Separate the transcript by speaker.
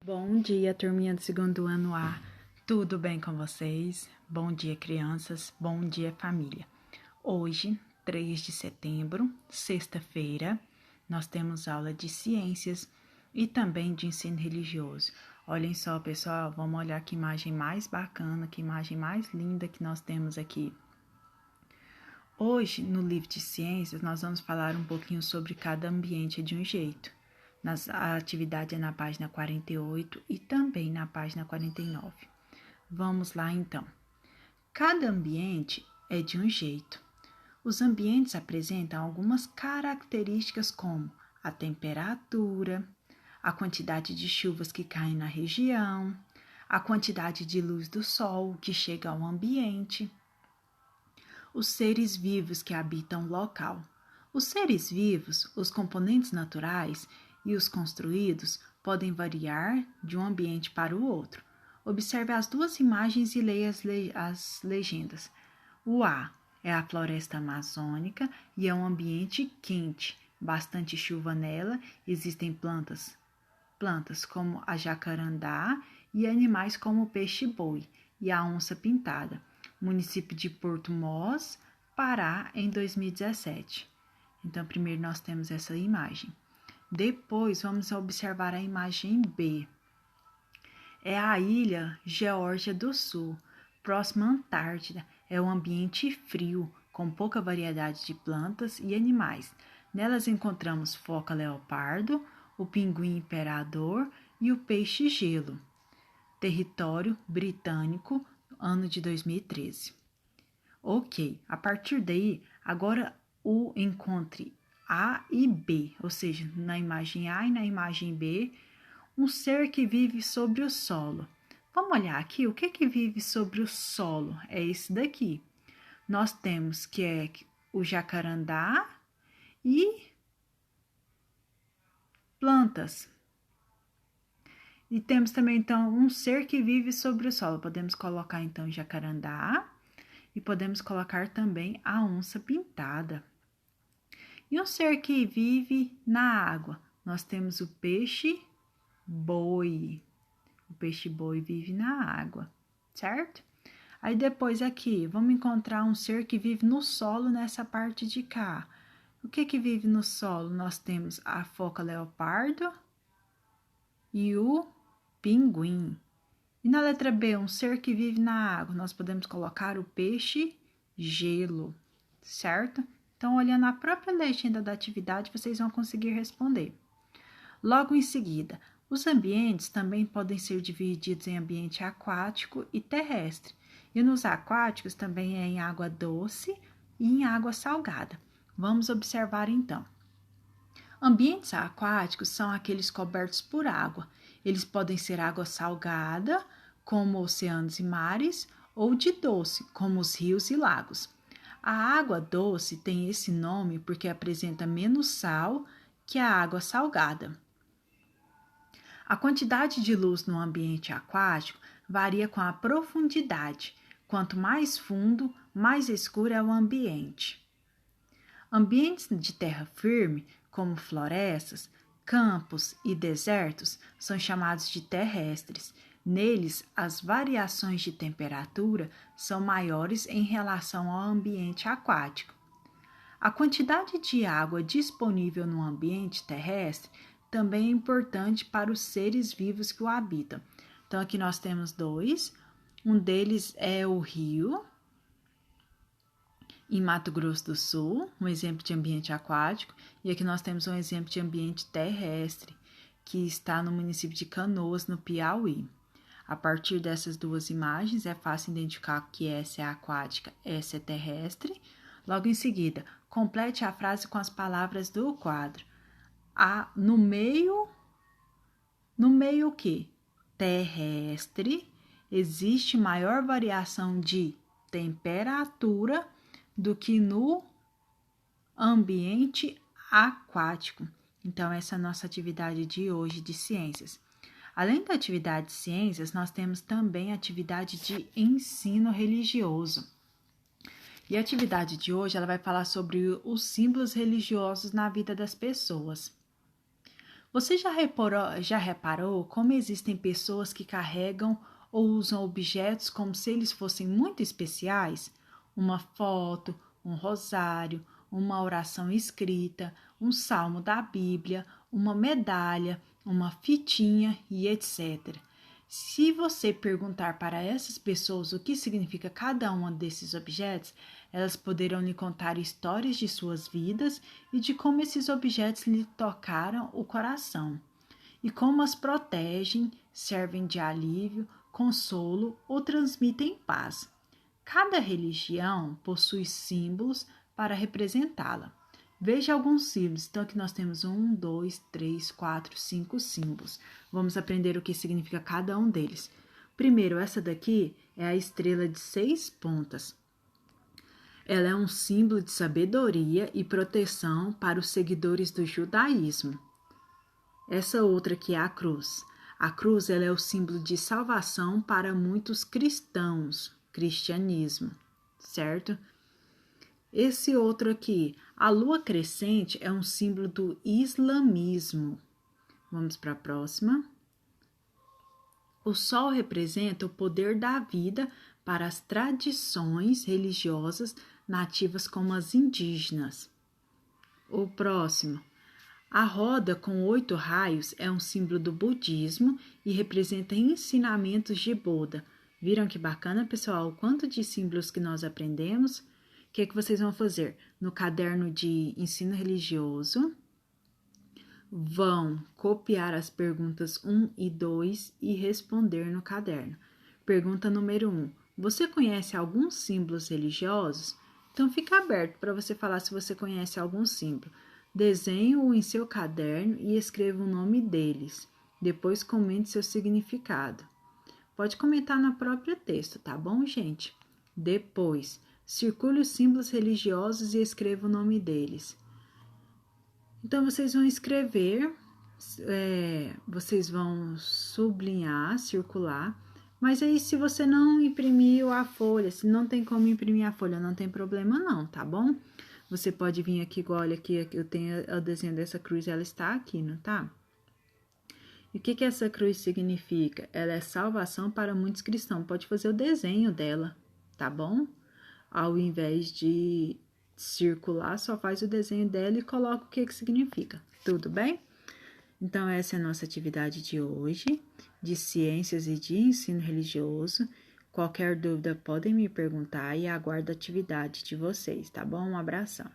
Speaker 1: Bom dia, turminha do segundo ano A. Tudo bem com vocês? Bom dia, crianças. Bom dia, família. Hoje, 3 de setembro, sexta-feira, nós temos aula de ciências e também de ensino religioso. Olhem só, pessoal, vamos olhar que imagem mais bacana, que imagem mais linda que nós temos aqui. Hoje, no livro de ciências, nós vamos falar um pouquinho sobre cada ambiente de um jeito. A atividade é na página 48 e também na página 49. Vamos lá, então. Cada ambiente é de um jeito. Os ambientes apresentam algumas características como a temperatura, a quantidade de chuvas que caem na região, a quantidade de luz do sol que chega ao ambiente, os seres vivos que habitam o local. Os seres vivos, os componentes naturais e os construídos podem variar de um ambiente para o outro. Observe as duas imagens e leia as legendas. O A é a floresta amazônica e é um ambiente quente, bastante chuva nela, existem plantas como a jacarandá e animais como o peixe-boi e a onça-pintada. Município de Porto Mós, Pará, em 2017. Então, primeiro nós temos essa imagem. Depois, vamos observar a imagem B. É a ilha Geórgia do Sul, próxima à Antártida. É um ambiente frio, com pouca variedade de plantas e animais. Nelas encontramos foca-leopardo, o pinguim imperador e o peixe-gelo. Território britânico, ano de 2013. Ok, a partir daí, agora o encontre A e B, ou seja, na imagem A e na imagem B, um ser que vive sobre o solo. Vamos olhar aqui, o que vive sobre o solo? É esse daqui. Nós temos que é o jacarandá e plantas. E temos também, então, um ser que vive sobre o solo. Podemos colocar, então, jacarandá e podemos colocar também a onça-pintada. E um ser que vive na água? Nós temos o peixe-boi. O peixe-boi vive na água, certo? Aí depois aqui, vamos encontrar um ser que vive no solo nessa parte de cá. O que vive no solo? Nós temos a foca-leopardo e o pinguim. E na letra B, um ser que vive na água, nós podemos colocar o peixe-gelo, certo? Então, olhando a própria legenda da atividade, vocês vão conseguir responder. Logo em seguida, os ambientes também podem ser divididos em ambiente aquático e terrestre. E nos aquáticos também é em água doce e em água salgada. Vamos observar então. Ambientes aquáticos são aqueles cobertos por água. Eles podem ser água salgada, como oceanos e mares, ou de doce, como os rios e lagos. A água doce tem esse nome porque apresenta menos sal que a água salgada. A quantidade de luz no ambiente aquático varia com a profundidade. Quanto mais fundo, mais escuro é o ambiente. Ambientes de terra firme, como florestas, campos e desertos, são chamados de terrestres. Neles, as variações de temperatura são maiores em relação ao ambiente aquático. A quantidade de água disponível no ambiente terrestre também é importante para os seres vivos que o habitam. Então, aqui nós temos dois. Um deles é o rio, em Mato Grosso do Sul, um exemplo de ambiente aquático. E aqui nós temos um exemplo de ambiente terrestre, que está no município de Canoas, no Piauí. A partir dessas duas imagens, é fácil identificar que essa é aquática, essa é terrestre. Logo em seguida, complete a frase com as palavras do quadro. No meio o quê? Terrestre, existe maior variação de temperatura do que no ambiente aquático. Então, essa é a nossa atividade de hoje de ciências. Além da atividade de ciências, nós temos também a atividade de ensino religioso. E a atividade de hoje, ela vai falar sobre os símbolos religiosos na vida das pessoas. Você já reparou como existem pessoas que carregam ou usam objetos como se eles fossem muito especiais? Uma foto, um rosário, uma oração escrita, um salmo da Bíblia, uma medalha, uma fitinha e etc. Se você perguntar para essas pessoas o que significa cada um desses objetos, elas poderão lhe contar histórias de suas vidas e de como esses objetos lhe tocaram o coração, e como as protegem, servem de alívio, consolo ou transmitem paz. Cada religião possui símbolos para representá-la. Veja alguns símbolos. Então, aqui nós temos 1, 2, 3, 4, 5 símbolos. Vamos aprender o que significa cada um deles. Primeiro, essa daqui é a estrela de 6 pontas. Ela é um símbolo de sabedoria e proteção para os seguidores do judaísmo. Essa outra aqui é a cruz. A cruz ela é o símbolo de salvação para muitos cristãos, cristianismo, certo? Esse outro aqui, a lua crescente, é um símbolo do islamismo. Vamos para a próxima. O sol representa o poder da vida para as tradições religiosas nativas como as indígenas. O próximo. A roda com 8 raios é um símbolo do budismo e representa ensinamentos de Buda. Viram que bacana, pessoal? O quanto de símbolos que nós aprendemos? O que vocês vão fazer? No caderno de ensino religioso, vão copiar as perguntas 1 e 2 e responder no caderno. Pergunta número 1. Você conhece alguns símbolos religiosos? Então, fica aberto para você falar se você conhece algum símbolo. Desenhe-o em seu caderno e escreva o nome deles. Depois, comente seu significado. Pode comentar no próprio texto, tá bom, gente? Depois, circule os símbolos religiosos e escreva o nome deles. Então, vocês vão escrever, vocês vão sublinhar, circular, mas aí se você não imprimiu a folha, se não tem como imprimir a folha, não tem problema não, tá bom? Você pode vir aqui, igual, olha aqui, eu tenho o desenho dessa cruz, ela está aqui, não tá? E o que essa cruz significa? Ela é salvação para muitos cristãos, pode fazer o desenho dela, tá bom? Ao invés de circular, só faz o desenho dela e coloca o que significa. Tudo bem? Então, essa é a nossa atividade de hoje, de ciências e de ensino religioso. Qualquer dúvida podem me perguntar e aguardo a atividade de vocês, tá bom? Um abração.